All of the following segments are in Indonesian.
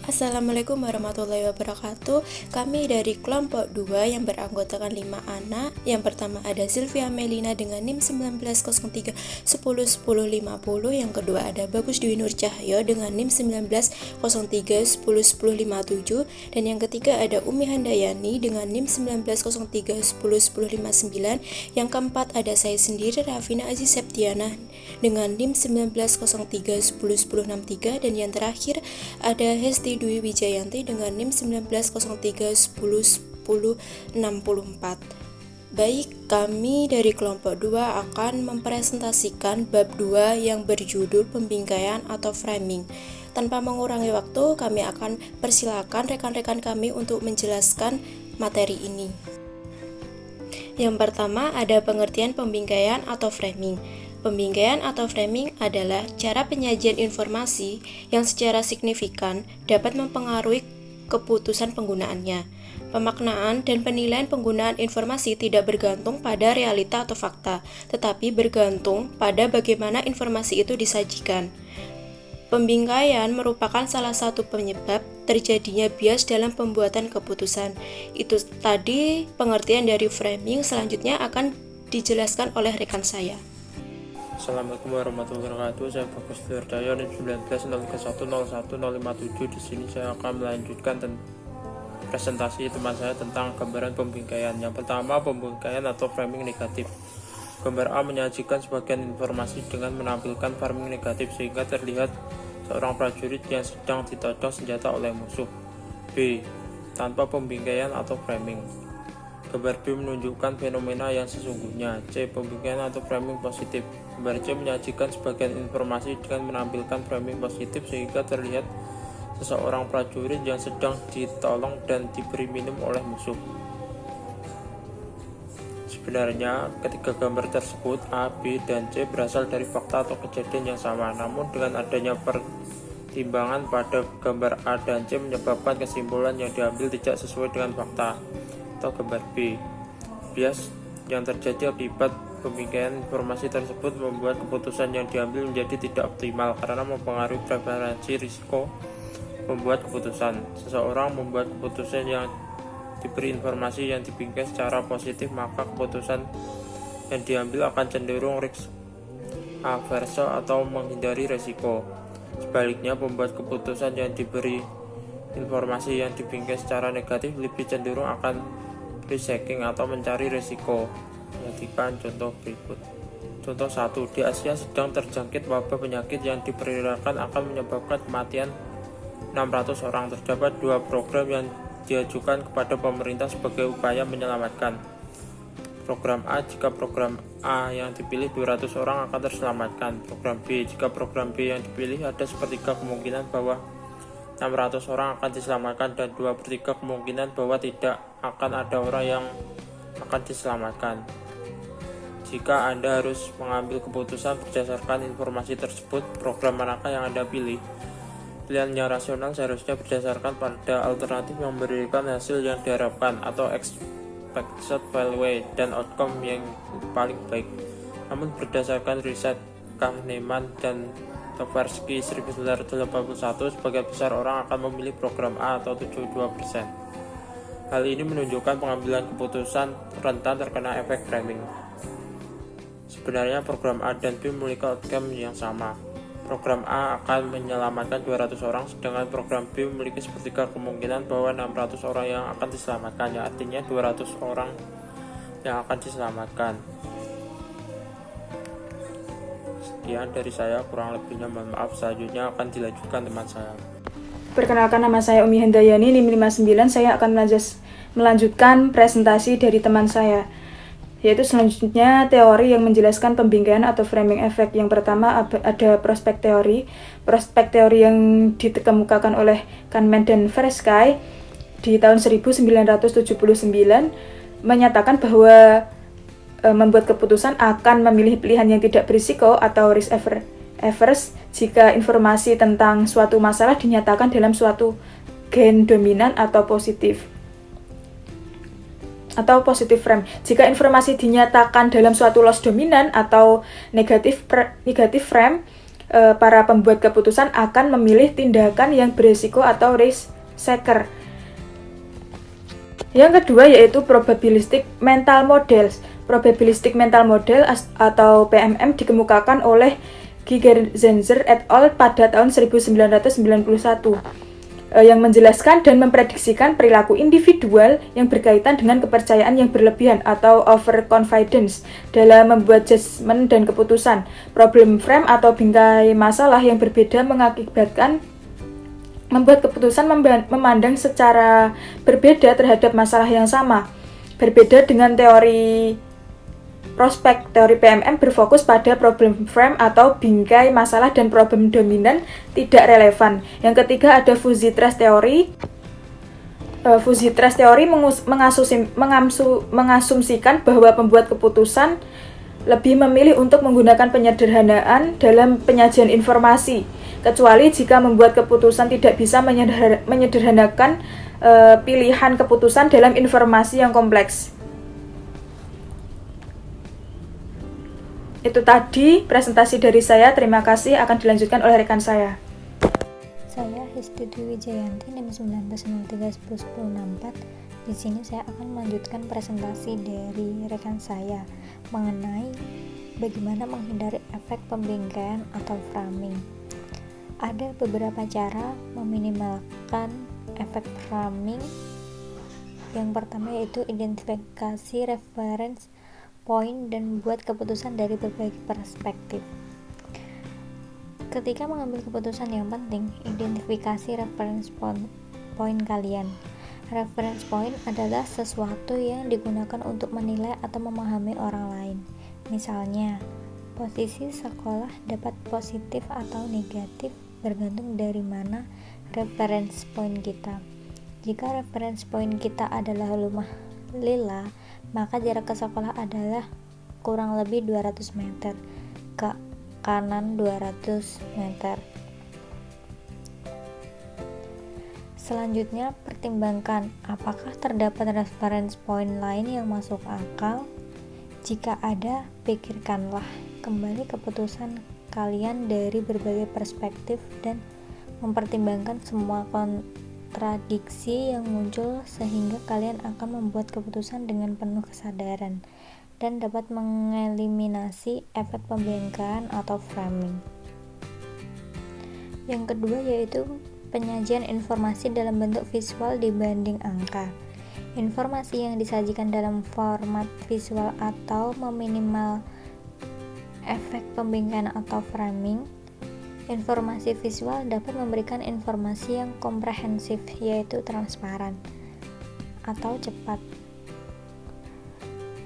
Assalamualaikum warahmatullahi wabarakatuh. Kami dari kelompok 2 yang beranggotakan 5 anak. Yang pertama ada Sylvia Melina dengan NIM 1903 10 10 50. Yang kedua ada Bagus Dwi Nur Cahyo dengan NIM 1903 10 10 57. Dan yang ketiga ada Umi Handayani dengan NIM 1903 10 10 59. Yang keempat ada saya sendiri Rafina Aziz Septiana dengan NIM 1903 10 10 63. Dan yang terakhir ada Hesti Dwi Wijayanti dengan NIM 1903 10 10 64. Baik, kami dari kelompok 2 akan mempresentasikan bab 2 yang berjudul pembingkaian atau framing. Tanpa mengurangi waktu, kami akan persilakan rekan-rekan kami untuk menjelaskan materi ini. Yang pertama ada pengertian pembingkaian atau framing. Pembingkaian atau framing adalah cara penyajian informasi yang secara signifikan dapat mempengaruhi keputusan penggunaannya. Pemaknaan dan penilaian penggunaan informasi tidak bergantung pada realita atau fakta, tetapi bergantung pada bagaimana informasi itu disajikan. Pembingkaian merupakan salah satu penyebab terjadinya bias dalam pembuatan keputusan. Itu tadi pengertian dari framing, selanjutnya akan dijelaskan oleh rekan saya. Assalamualaikum warahmatullahi wabarakatuh. Saya Bagus Dwi Nur Cahyo NIM 1901011057. Di sini saya akan melanjutkan presentasi teman saya tentang gambaran pembingkaian. Yang pertama, pembingkaian atau framing negatif. Gambar A menyajikan sebagian informasi dengan menampilkan framing negatif sehingga terlihat seorang prajurit yang sedang ditodong senjata oleh musuh. B. Tanpa pembingkaian atau framing. Gambar B menunjukkan fenomena yang sesungguhnya. C. Pembingkaian atau framing positif. Gambar C menyajikan sebagian informasi dengan menampilkan framing positif sehingga terlihat seseorang prajurit yang sedang ditolong dan diberi minum oleh musuh. Sebenarnya, ketiga gambar tersebut A, B, dan C berasal dari fakta atau kejadian yang sama. Namun dengan adanya pertimbangan pada gambar A dan C menyebabkan kesimpulan yang diambil tidak sesuai dengan fakta. Atau gambar B, bias yang terjadi akibat pembingkaian informasi tersebut membuat keputusan yang diambil menjadi tidak optimal karena mempengaruhi preferensi risiko membuat keputusan. Seseorang membuat keputusan yang diberi informasi yang dibingkai secara positif, maka keputusan yang diambil akan cenderung risk averse atau menghindari risiko. Sebaliknya, pembuat keputusan yang diberi informasi yang dibingkai secara negatif lebih cenderung akan risk-taking atau mencari risiko. Perhatikan contoh berikut. Contoh 1. Di Asia sedang terjangkit wabah penyakit yang diperkirakan akan menyebabkan kematian 600 orang. Terdapat 2 program yang diajukan kepada pemerintah sebagai upaya menyelamatkan. Program A, jika program A yang dipilih 200 orang akan terselamatkan. Program B, jika program B yang dipilih ada sepertiga kemungkinan bahwa 600 orang akan diselamatkan dan 2/3 kemungkinan bahwa tidak akan ada orang yang akan diselamatkan. Jika Anda harus mengambil keputusan berdasarkan informasi tersebut, program manakah yang Anda pilih? Pilihan yang rasional seharusnya berdasarkan pada alternatif yang memberikan hasil yang diharapkan atau expected value dan outcome yang paling baik. Namun berdasarkan riset Kahneman dan Tversky 1981, sebagian besar orang akan memilih program A atau 72%. Hal ini menunjukkan pengambilan keputusan rentan terkena efek framing. Sebenarnya program A dan B memiliki outcome yang sama. Program A akan menyelamatkan 200 orang, sedangkan program B memiliki sepertiga kemungkinan bahwa 600 orang yang akan diselamatkan, yang artinya 200 orang yang akan diselamatkan. Sekian dari saya, kurang lebihnya mohon maaf. Selanjutnya akan dilanjutkan teman saya. Perkenalkan, nama saya Umi Handayani, NIM 59. Saya akan melanjutkan presentasi dari teman saya, yaitu selanjutnya teori yang menjelaskan pembingkaian atau framing effect. Yang pertama ada prospek teori. Prospek teori yang dikemukakan oleh Kahneman dan Tversky di tahun 1979 menyatakan bahwa membuat keputusan akan memilih pilihan yang tidak berisiko atau risk averse jika informasi tentang suatu masalah dinyatakan dalam suatu gen dominan atau positif frame. Jika informasi dinyatakan dalam suatu loss dominan atau negatif frame, para pembuat keputusan akan memilih tindakan yang beresiko atau risk taker. Yang kedua yaitu probabilistic mental models. Probabilistic mental model atau PMM dikemukakan oleh Gigerenzer et al. Pada tahun 1991 yang menjelaskan dan memprediksikan perilaku individual yang berkaitan dengan kepercayaan yang berlebihan atau overconfidence dalam membuat judgement dan keputusan. Problem frame atau bingkai masalah yang berbeda mengakibatkan membuat keputusan memandang secara berbeda terhadap masalah yang sama. Berbeda dengan teori prospek, teori PMM berfokus pada problem frame atau bingkai masalah dan problem dominan tidak relevan. Yang ketiga ada fuzzy trace theory. Fuzzy trace theory mengasumsikan bahwa pembuat keputusan lebih memilih untuk menggunakan penyederhanaan dalam penyajian informasi, kecuali jika membuat keputusan tidak bisa menyederhanakan pilihan keputusan dalam informasi yang kompleks. Itu tadi presentasi dari saya. Terima kasih, akan dilanjutkan oleh rekan saya. Saya Histuti Wijayanti, NIM 19031064. Di sini saya akan melanjutkan presentasi dari rekan saya mengenai bagaimana menghindari efek pembingkaian atau framing. Ada beberapa cara meminimalkan efek framing. Yang pertama yaitu identifikasi reference point dan buat keputusan dari berbagai perspektif. Ketika mengambil keputusan yang penting, identifikasi reference point kalian. Reference point adalah sesuatu yang digunakan untuk menilai atau memahami orang lain. Misalnya, posisi sekolah dapat positif atau negatif bergantung dari mana reference point kita. Jika reference point kita adalah rumah Lila, maka jarak ke sekolah adalah kurang lebih 200 meter, ke kanan 200 meter. Selanjutnya, pertimbangkan apakah terdapat reference point lain yang masuk akal. Jika ada, pikirkanlah kembali keputusan kalian dari berbagai perspektif dan mempertimbangkan semua kontradiksi yang muncul sehingga kalian akan membuat keputusan dengan penuh kesadaran dan dapat mengeliminasi efek pembingkaian atau framing. Yang kedua yaitu penyajian informasi dalam bentuk visual dibanding angka. Informasi yang disajikan dalam format visual atau meminimal efek pembingkaian atau framing. Informasi visual dapat memberikan informasi yang komprehensif, yaitu transparan atau cepat.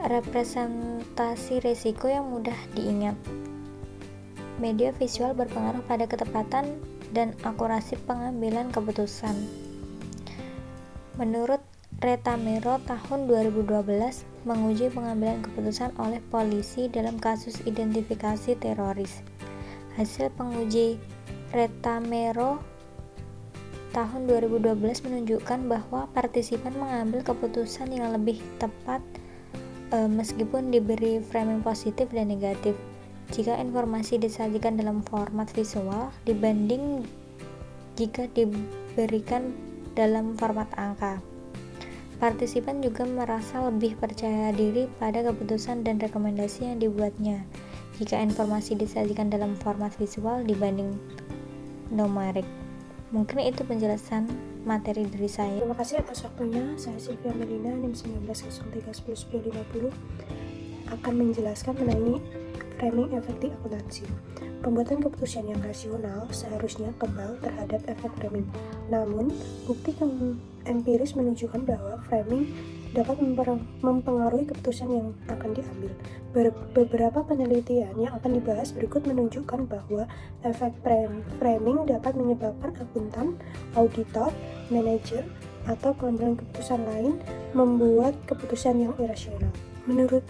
Representasi risiko yang mudah diingat. Media visual berpengaruh pada ketepatan dan akurasi pengambilan keputusan. Menurut Retamero tahun 2012 menguji pengambilan keputusan oleh polisi dalam kasus identifikasi teroris. Hasil penguji Retamero tahun 2012 menunjukkan bahwa partisipan mengambil keputusan yang lebih tepat meskipun diberi framing positif dan negatif jika informasi disajikan dalam format visual dibanding jika diberikan dalam format angka. Partisipan juga merasa lebih percaya diri pada keputusan dan rekomendasi yang dibuatnya jika informasi disajikan dalam format visual dibanding numerik. Mungkin itu penjelasan materi dari saya. Terima kasih atas waktunya. Saya Sylvia Melina, NIM 1903101050 akan menjelaskan mengenai framing efek di akuntansi. Pembuatan keputusan yang rasional seharusnya kebal terhadap efek framing. Namun, bukti empiris menunjukkan bahwa framing dapat mempengaruhi keputusan yang akan diambil. Beberapa penelitian yang akan dibahas berikut menunjukkan bahwa efek framing dapat menyebabkan akuntan, auditor, manajer, atau pengambilan keputusan lain membuat keputusan yang irasional. Menurut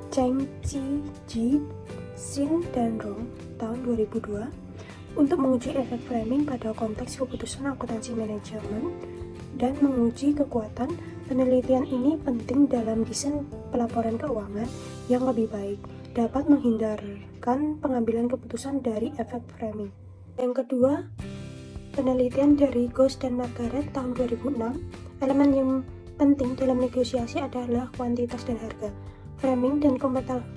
Cheng Chi Ji, Xin dan Rong tahun 2002, untuk menguji efek framing pada konteks keputusan akuntansi manajemen dan menguji kekuatan, penelitian ini penting dalam desain pelaporan keuangan yang lebih baik. dapat menghindarkan pengambilan keputusan dari efek framing. Yang kedua, penelitian dari Ghost dan Margaret tahun 2006, elemen yang penting dalam negosiasi adalah kuantitas dan harga. Framing dan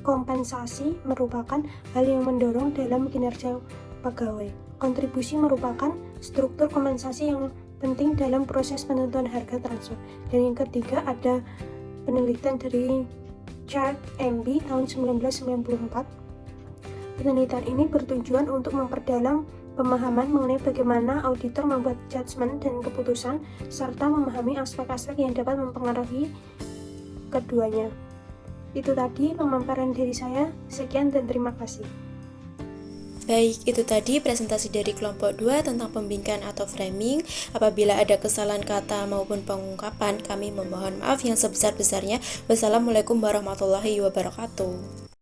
kompensasi merupakan hal yang mendorong dalam kinerja pegawai. Kontribusi merupakan struktur kompensasi yang penting dalam proses penentuan harga transfer. Dan yang ketiga ada penelitian dari Chart MB tahun 1994. Penelitian ini bertujuan untuk memperdalam pemahaman mengenai bagaimana auditor membuat judgement dan keputusan, serta memahami aspek-aspek yang dapat mempengaruhi keduanya. Itu tadi pemaparan dari saya. Sekian dan terima kasih. Baik, itu tadi presentasi dari kelompok 2 tentang pembingkai atau framing. Apabila ada kesalahan kata maupun pengungkapan, kami memohon maaf yang sebesar-besarnya. Wassalamualaikum warahmatullahi wabarakatuh.